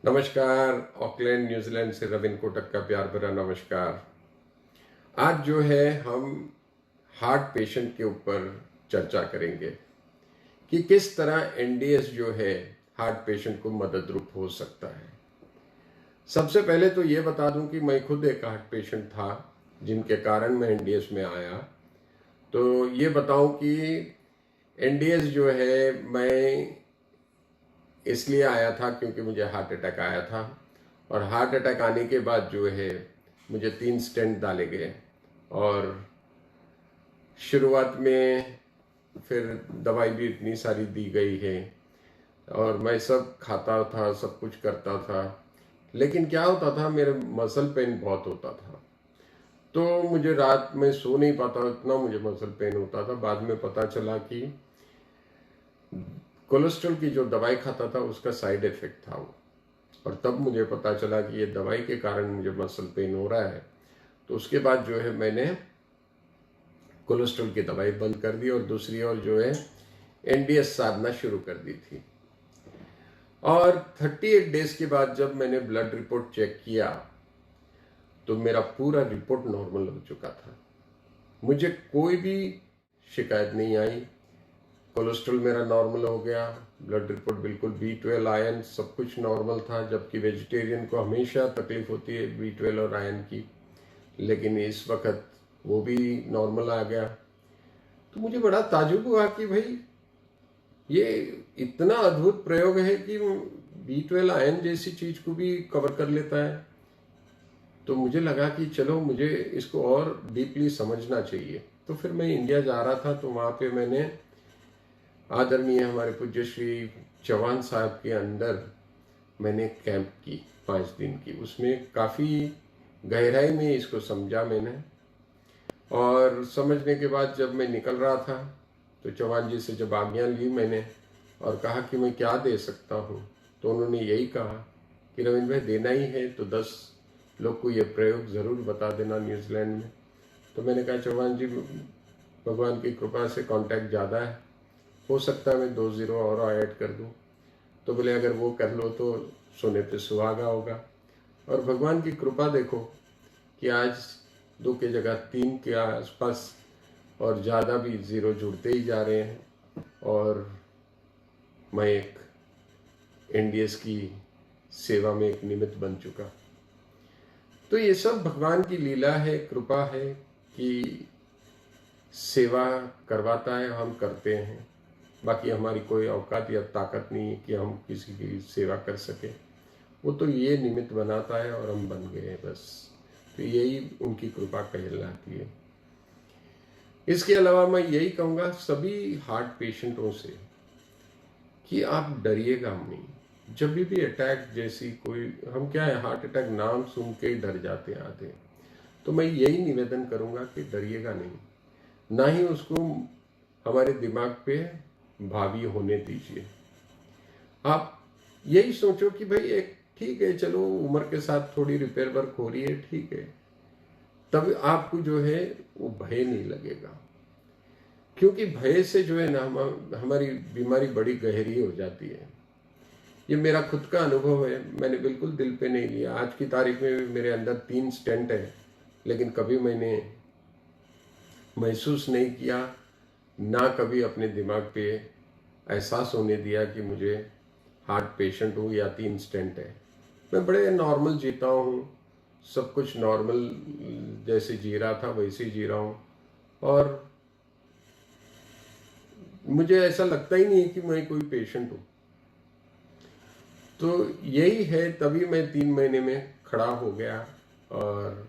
नमस्कार। Auckland New Zealand से रविंद्र कोटक का प्यार भरा नमस्कार। आज जो है हम हार्ट पेशेंट के ऊपर चर्चा करेंगे कि किस तरह एनडीएस जो है हार्ट पेशेंट को मददरूप हो सकता है। सबसे पहले तो ये बता दूं कि मैं खुद एक हार्ट पेशेंट था जिनके कारण मैं एनडीएस में आया। तो ये बताऊं कि एनडीएस जो है मैं इसलिए आया था क्योंकि मुझे हार्ट अटैक आया था, और हार्ट अटैक आने के बाद जो है मुझे 3 स्टेंट डाले गए, और शुरुआत में फिर दवाई भी इतनी सारी दी गई है और मैं सब खाता था, सब कुछ करता था, लेकिन क्या होता था, मेरे मसल पेन बहुत होता था। तो मुझे रात में सो नहीं पाता, इतना मुझे मसल पेन होता था। बाद में पता चला कि कोलेस्ट्रॉल की जो दवाई खाता था उसका साइड इफेक्ट था वो, और तब मुझे पता चला कि ये दवाई के कारण मुझे मसल पेन हो रहा है। तो उसके बाद जो है मैंने कोलेस्ट्रॉल की दवाई बंद कर दी और दूसरी ओर जो है एनडीएस साधना शुरू कर दी थी। और 38 डेज के बाद जब मैंने ब्लड रिपोर्ट चेक किया तो मेरा पूरा रिपोर्ट नॉर्मल हो चुका था। मुझे कोई भी शिकायत नहीं आई। कोलेस्ट्रॉल मेरा नॉर्मल हो गया, ब्लड रिपोर्ट बिल्कुल B12 आयन सब कुछ नॉर्मल था, जबकि वेजिटेरियन को हमेशा तकलीफ होती है B12 और आयन की, लेकिन इस वक्त वो भी नॉर्मल आ गया। तो मुझे बड़ा ताजुब हुआ कि भाई ये इतना अद्भुत प्रयोग है कि B12 आयन जैसी चीज को भी कवर कर लेता है। तो मुझे लगा कि चलो मुझे इसको और डीपली समझना चाहिए। तो फिर मैं इंडिया जा रहा था, तो वहाँ पे मैंने आदरणीय हमारे पूज्य श्री चौहान साहब के अंदर मैंने कैंप की 5 दिन की। उसमें काफ़ी गहराई में इसको समझा मैंने, और समझने के बाद जब मैं निकल रहा था तो चौहान जी से जब आज्ञा ली मैंने और कहा कि मैं क्या दे सकता हूँ, तो उन्होंने यही कहा कि रविंद्र भाई देना ही है तो 10 लोग को ये प्रयोग ज़रूर बता देना न्यूजीलैंड में। तो मैंने कहा चौहान जी भगवान की कृपा से कांटेक्ट ज़्यादा है, हो सकता है मैं 2 ज़ीरो और ऐड कर दूँ। तो बोले अगर वो कर लो तो सोने पे सुहागा होगा। और भगवान की कृपा देखो कि आज 2 की जगह 3 के आसपास और ज़्यादा भी ज़ीरो जुड़ते ही जा रहे हैं, और मैं एक एनडीएस की सेवा में एक निमित्त बन चुका। तो ये सब भगवान की लीला है, कृपा है कि सेवा करवाता है, हम करते हैं। बाकी हमारी कोई औकात या ताकत नहीं है कि हम किसी की सेवा कर सके। वो तो ये निमित्त बनाता है और हम बन गए बस। तो यही उनकी कृपा कहलाती है। इसके अलावा मैं यही कहूँगा सभी हार्ट पेशेंटों से कि आप डरिएगा नहीं। जब भी अटैक जैसी कोई, हम क्या है हार्ट अटैक नाम सुन के डर जाते आते, तो मैं यही निवेदन करूँगा कि डरिएगा नहीं, ना ही उसको हमारे दिमाग पे भावी होने दीजिए। आप यही सोचो कि भाई एक ठीक है, चलो उम्र के साथ थोड़ी रिपेयर वर्क हो रही है, ठीक है, तब आपको जो है वो भय नहीं लगेगा। क्योंकि भय से जो है ना हमारी बीमारी बड़ी गहरी हो जाती है। ये मेरा खुद का अनुभव है, मैंने बिल्कुल दिल पे नहीं लिया। आज की तारीख में भी मेरे अंदर 3 स्टेंट है, लेकिन कभी मैंने महसूस नहीं किया, ना कभी अपने दिमाग पे एहसास होने दिया कि मुझे हार्ट पेशेंट हूँ या 3 स्टेंट है। मैं बड़े नॉर्मल जीता हूँ, सब कुछ नॉर्मल जैसे जी रहा था वैसे ही जी रहा हूँ, और मुझे ऐसा लगता ही नहीं है कि मैं कोई पेशेंट हूँ। तो यही है, तभी मैं 3 महीने में खड़ा हो गया और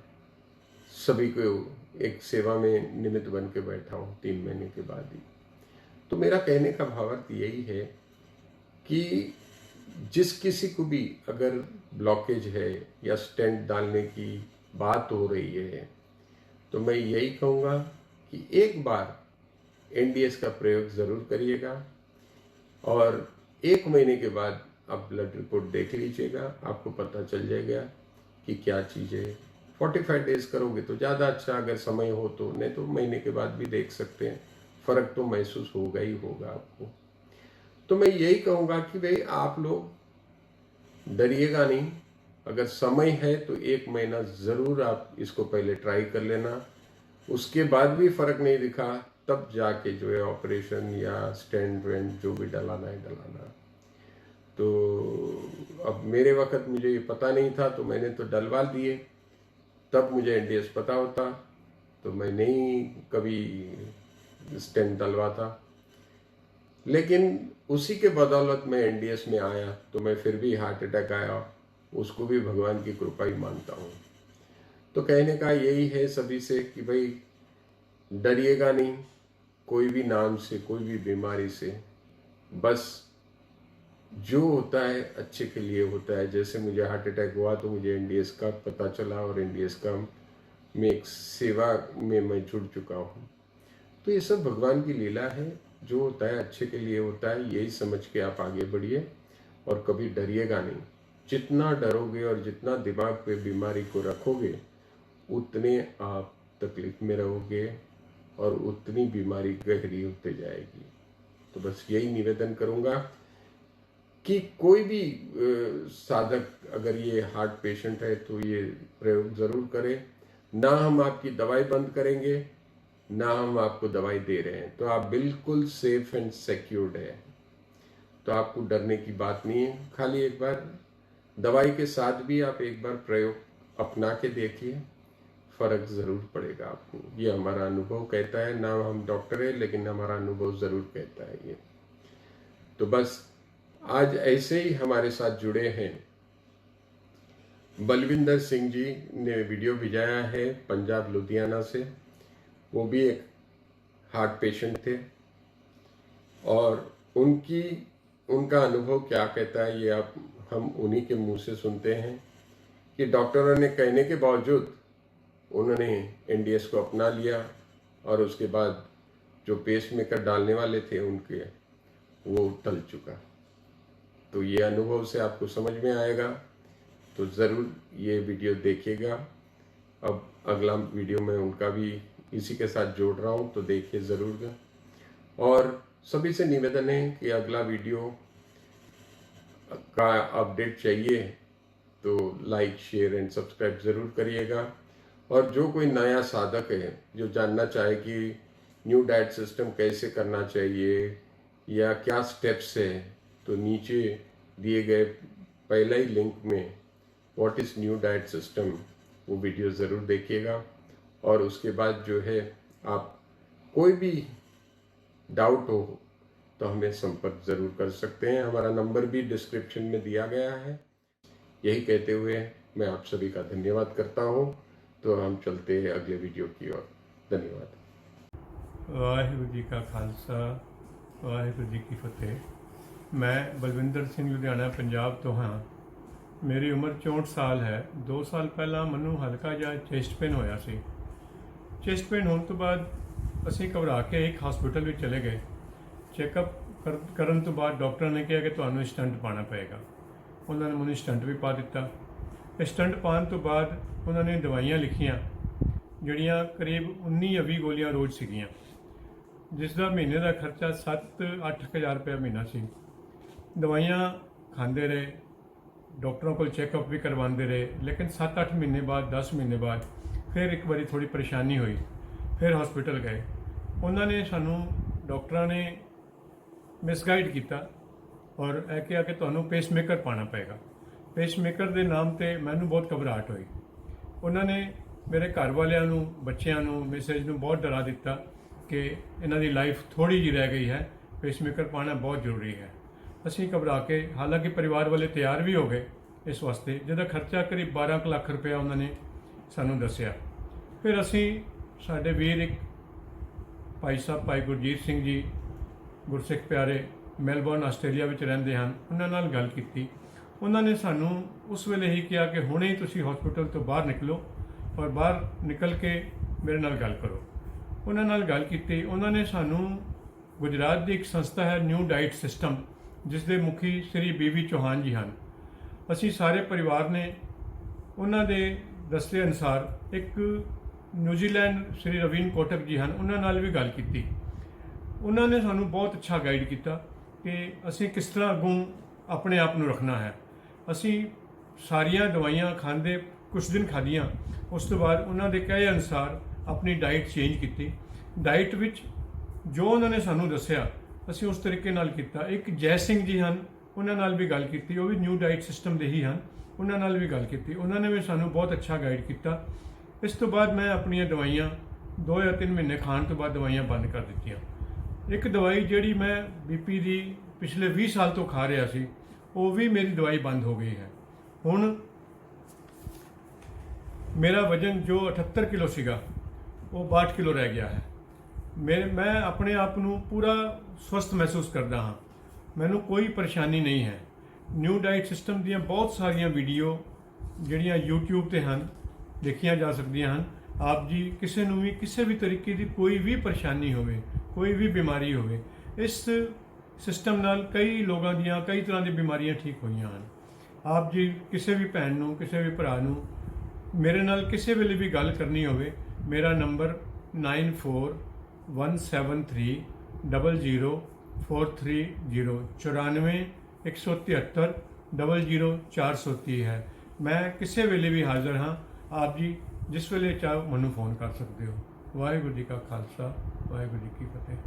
सभी को एक सेवा में निमित्त बन के बैठा हूँ 3 महीने के बाद ही। तो मेरा कहने का भावार्थ यही है कि जिस किसी को भी अगर ब्लॉकेज है या स्टेंट डालने की बात हो रही है, तो मैं यही कहूँगा कि एक बार एनडीएस का प्रयोग ज़रूर करिएगा, और 1 महीने के बाद आप ब्लड रिपोर्ट देख लीजिएगा, आपको पता चल जाएगा कि क्या चीज़ है। 45 डेज करोगे तो ज़्यादा अच्छा, अगर समय हो तो, नहीं तो महीने के बाद भी देख सकते हैं। फ़र्क तो महसूस होगा ही होगा आपको। तो मैं यही कहूँगा कि भाई आप लोग डरिएगा नहीं। अगर समय है तो 1 महीना ज़रूर आप इसको पहले ट्राई कर लेना। उसके बाद भी फ़र्क नहीं दिखा तब जाके जो है ऑपरेशन या स्टेंट वेंट जो भी डलाना है डलाना। तो अब मेरे वक्त मुझे ये पता नहीं था तो मैंने तो डलवा दिए। तब मुझे एनडीएस पता होता तो मैं नहीं कभी स्टेंट डलवाता। लेकिन उसी के बदौलत मैं एनडीएस में आया तो मैं फिर भी हार्ट अटैक आया, उसको भी भगवान की कृपा ही मानता हूँ। तो कहने का यही है सभी से कि भाई डरिएगा नहीं कोई भी नाम से, कोई भी बीमारी से। बस जो होता है अच्छे के लिए होता है। जैसे मुझे हार्ट अटैक हुआ तो मुझे एनडीएस का पता चला और एनडीएस का में एक सेवा में मैं जुड़ चुका हूँ। तो ये सब भगवान की लीला है, जो होता है अच्छे के लिए होता है। यही समझ के आप आगे बढ़िए और कभी डरिएगा नहीं। जितना डरोगे और जितना दिमाग पे बीमारी को रखोगे उतने आप तकलीफ में रहोगे और उतनी बीमारी गहरी होते जाएगी। तो बस यही निवेदन करूँगा कि कोई भी साधक अगर ये हार्ट पेशेंट है तो ये प्रयोग ज़रूर करें। ना हम आपकी दवाई बंद करेंगे, ना हम आपको दवाई दे रहे हैं, तो आप बिल्कुल सेफ एंड सिक्योर्ड है। तो आपको डरने की बात नहीं है। खाली एक बार दवाई के साथ भी आप एक बार प्रयोग अपना के देखिए, फ़र्क ज़रूर पड़ेगा आपको। ये हमारा अनुभव कहता है। ना हम डॉक्टर है लेकिन हमारा अनुभव ज़रूर कहता है ये। तो बस आज ऐसे ही हमारे साथ जुड़े हैं बलविंदर सिंह जी ने वीडियो भिजाया है पंजाब लुधियाना से। वो भी एक हार्ट पेशेंट थे और उनका अनुभव क्या कहता है ये आप हम उन्हीं के मुंह से सुनते हैं कि डॉक्टरों ने कहने के बावजूद उन्होंने एनडीएस को अपना लिया और उसके बाद जो पेसमेकर डालने वाले थे उनके वो टल चुका। तो ये अनुभव से आपको समझ में आएगा, तो ज़रूर ये वीडियो देखिएगा। अब अगला वीडियो में उनका भी इसी के साथ जोड़ रहा हूँ, तो देखिए ज़रूर। और सभी से निवेदन है कि अगला वीडियो का अपडेट चाहिए तो लाइक शेयर एंड सब्सक्राइब ज़रूर करिएगा। और जो कोई नया साधक है जो जानना चाहे कि न्यू डाइट सिस्टम कैसे करना चाहिए या क्या स्टेप्स है, तो नीचे दिए गए पहला ही लिंक में what is new diet system वो वीडियो ज़रूर देखिएगा। और उसके बाद जो है आप कोई भी डाउट हो तो हमें संपर्क ज़रूर कर सकते हैं। हमारा नंबर भी डिस्क्रिप्शन में दिया गया है। यही कहते हुए मैं आप सभी का धन्यवाद करता हूँ। तो हम चलते हैं अगले वीडियो की ओर। धन्यवाद। वाहिगुरू जी का खालसा, वाहिगुरू जी की फतेह। मैं बलविंदर सिंह लुधियाना पंजाब तो हाँ। मेरी उम्र 64 साल है। 2 साल पहला ਮੈਨੂੰ हल्का ਜਿਹਾ ਚੈਸਟ पेन ਹੋਇਆ ਸੀ। ਚੈਸਟ पेन ਹੋਣ ਤੋਂ ਬਾਅਦ ਅਸੀਂ ਘਬਰਾ ਕੇ ਇੱਕ ਹਸਪੀਟਲ ਵਿੱਚ ਚਲੇ ਗਏ। ਚੈੱਕਅਪ ਕਰਨ ਤੋਂ ਬਾਅਦ ਡਾਕਟਰ ਨੇ ਕਿਹਾ ਕਿ ਤੁਹਾਨੂੰ ਸਟੰਟ ਪਾਣਾ ਪਏਗਾ। ਉਹਨਾਂ ਨੇ ਮੈਨੂੰ ਸਟੰਟ ਵੀ ਪਾ ਦਿੱਤਾ। ਸਟੰਟ ਪਾਉਣ ਤੋਂ ਬਾਅਦ ਉਹਨਾਂ ਨੇ ਦਵਾਈਆਂ ਲਿਖੀਆਂ ਜਿਹੜੀਆਂ ਕਰੀਬ 19 ਜਾਂ 20 ਗੋਲੀਆਂ ਰੋਜ਼ ਸੀਗੀਆਂ, ਜਿਸ ਦਾ ਮਹੀਨੇ ਦਾ ਖਰਚਾ 7-8 ਹਜ਼ਾਰ ਰੁਪਏ ਮਹੀਨਾ ਸੀ। ਦਵਾਈਆਂ ਖਾਂਦੇ ਰਹੇ, डॉक्टरों को चेकअप भी करवाते रहे, लेकिन 7-8 महीने बाद 10 महीने बाद फिर एक बारी थोड़ी परेशानी हुई। फिर हॉस्पिटल गए। उन्होंने सानू डॉक्टरों ने मिसगाइड किया और यह कहा कि तुहानू पेसमेकर पाना पेगा। पेसमेकर के नाम पर मैनू बहुत घबराहट हुई। उन्होंने मेरे घर वालों, बच्चों, मिसेज नू बहुत डरा दिता कि इन्हों की लाइफ थोड़ी जी रह गई है, पेसमेकर पाना बहुत जरूरी है। ਅਸੀਂ ਘਬਰਾ ਕੇ, ਹਾਲਾਂਕਿ ਪਰਿਵਾਰ ਵਾਲੇ ਤਿਆਰ ਵੀ ਹੋ ਗਏ ਇਸ ਵਾਸਤੇ, ਜਿਹਦਾ ਖਰਚਾ ਕਰੀਬ 12 ਲੱਖ ਰੁਪਇਆ ਉਹਨਾਂ ਨੇ ਸਾਨੂੰ ਦੱਸਿਆ। ਫਿਰ ਅਸੀਂ ਸਾਡੇ ਵੀਰ ਇੱਕ ਭਾਈ ਸਾਹਿਬ ਭਾਈ ਗੁਰਜੀਤ ਸਿੰਘ ਜੀ ਗੁਰਸਿੱਖ ਪਿਆਰੇ ਮੈਲਬੌਰਨ ਆਸਟ੍ਰੇਲੀਆ ਵਿੱਚ ਰਹਿੰਦੇ ਹਨ, ਉਹਨਾਂ ਨਾਲ ਗੱਲ ਕੀਤੀ। ਉਹਨਾਂ ਨੇ ਸਾਨੂੰ ਉਸ ਵੇਲੇ ਹੀ ਕਿਹਾ ਕਿ ਹੁਣੇ ਹੀ ਤੁਸੀਂ ਹਸਪੀਟਲ ਤੋਂ ਬਾਹਰ ਨਿਕਲੋ ਔਰ ਬਾਹਰ ਨਿਕਲ ਕੇ ਮੇਰੇ ਨਾਲ ਗੱਲ ਕਰੋ। ਉਹਨਾਂ ਨਾਲ ਗੱਲ ਕੀਤੀ। ਉਹਨਾਂ ਨੇ ਸਾਨੂੰ ਗੁਜਰਾਤ ਦੀ ਇੱਕ ਸੰਸਥਾ ਹੈ ਨਿਊ ਡਾइट ਸਿਸਟਮ, जिस दे मुखी श्री बीवी चौहान जी हैं। असी सारे परिवार ने उन्होंने दस्से अनुसार एक न्यूजीलैंड श्री रवीन कोटक जी हैं, उन्होंने भी गल की। उन्होंने सानू बहुत अच्छा गाइड किया कि असी किस तरह अगों अपने आप को रखना है। ਅਸੀਂ ਸਾਰੀਆਂ ਦਵਾਈਆਂ ਖਾਂਦੇ ਕੁਝ ਦਿਨ ਖਾਧੀਆਂ। ਉਸ ਤੋਂ ਬਾਅਦ ਉਹਨਾਂ ਦੇ ਕਹੇ ਅਨੁਸਾਰ ਆਪਣੀ ਡਾਈਟ ਚੇਂਜ ਕੀਤੀ। ਡਾਈਟ ਵਿੱਚ ਜੋ ਉਹਨਾਂ ਨੇ ਸਾਨੂੰ ਦੱਸਿਆ ਅਸੀਂ ਉਸ ਤਰੀਕੇ ਨਾਲ ਕੀਤਾ। ਇੱਕ ਜੈ ਸਿੰਘ ਜੀ ਹਨ, ਉਹਨਾਂ ਨਾਲ ਵੀ ਗੱਲ ਕੀਤੀ, ਉਹ ਵੀ ਨਿਊ ਡਾਈਟ ਸਿਸਟਮ ਦੇ ਹੀ ਹਨ, ਉਹਨਾਂ ਨਾਲ ਵੀ ਗੱਲ ਕੀਤੀ। ਉਹਨਾਂ ਨੇ ਵੀ ਸਾਨੂੰ ਬਹੁਤ ਅੱਛਾ ਗਾਈਡ ਕੀਤਾ। ਇਸ ਤੋਂ ਬਾਅਦ ਮੈਂ ਆਪਣੀਆਂ ਦਵਾਈਆਂ 2 ਜਾਂ 3 ਮਹੀਨੇ ਖਾਣ ਤੋਂ ਬਾਅਦ ਦਵਾਈਆਂ ਬੰਦ ਕਰ ਦਿੱਤੀਆਂ। ਇੱਕ ਦਵਾਈ ਜਿਹੜੀ ਮੈਂ ਬੀਪੀ ਦੀ ਪਿਛਲੇ 20 ਸਾਲ ਤੋਂ ਖਾ ਰਿਹਾ ਸੀ, ਉਹ ਵੀ ਮੇਰੀ ਦਵਾਈ ਬੰਦ ਹੋ ਗਈ ਹੈ। ਹੁਣ ਮੇਰਾ ਵਜ਼ਨ ਜੋ 78 ਕਿਲੋ ਸੀਗਾ ਉਹ 62 ਕਿਲੋ ਰਹਿ ਗਿਆ ਹੈ। ਮੈਂ ਆਪਣੇ ਆਪ ਨੂੰ ਪੂਰਾ ਸਵਸਥ ਮਹਿਸੂਸ ਕਰਦਾ ਹਾਂ, ਮੈਨੂੰ ਕੋਈ ਪਰੇਸ਼ਾਨੀ ਨਹੀਂ ਹੈ। ਨਿਊ ਡਾਈਟ ਸਿਸਟਮ ਦੀਆਂ ਬਹੁਤ ਸਾਰੀਆਂ ਵੀਡੀਓ ਜਿਹੜੀਆਂ YouTube ਤੇ ਹਨ ਦੇਖੀਆਂ ਜਾ ਸਕਦੀਆਂ ਹਨ। ਆਪ ਜੀ ਕਿਸੇ ਨੂੰ ਵੀ ਕਿਸੇ ਵੀ ਤਰੀਕੇ ਦੀ ਕੋਈ ਵੀ ਪਰੇਸ਼ਾਨੀ ਹੋਵੇ, ਕੋਈ ਵੀ ਬਿਮਾਰੀ ਹੋਵੇ, ਇਸ ਸਿਸਟਮ ਨਾਲ ਕਈ ਲੋਕਾਂ ਦੀਆਂ ਕਈ ਤਰ੍ਹਾਂ ਦੀ ਬਿਮਾਰੀਆਂ ਠੀਕ ਹੋਈਆਂ ਹਨ। ਆਪ ਜੀ ਕਿਸੇ ਵੀ ਭੈਣ ਨੂੰ, ਕਿਸੇ ਵੀ ਭਰਾ ਨੂੰ ਮੇਰੇ ਨਾਲ ਕਿਸੇ ਵੇਲੇ ਵੀ ਗੱਲ ਕਰਨੀ ਹੋਵੇ, ਮੇਰਾ ਨੰਬਰ 9417300430 9417300430 ਹੈ। ਮੈਂ ਕਿਸੇ ਵੇਲੇ ਵੀ ਹਾਜ਼ਰ ਹਾਂ। ਆਪ ਜੀ ਜਿਸ ਵੇਲੇ ਚਾਹੋ ਮੈਨੂੰ ਫੋਨ ਕਰ ਸਕਦੇ ਹੋ। ਵਾਹਿਗੁਰੂ ਜੀ ਕਾ ਖਾਲਸਾ, ਵਾਹਿਗੁਰੂ ਜੀ ਕੀ ਫਤਿਹ।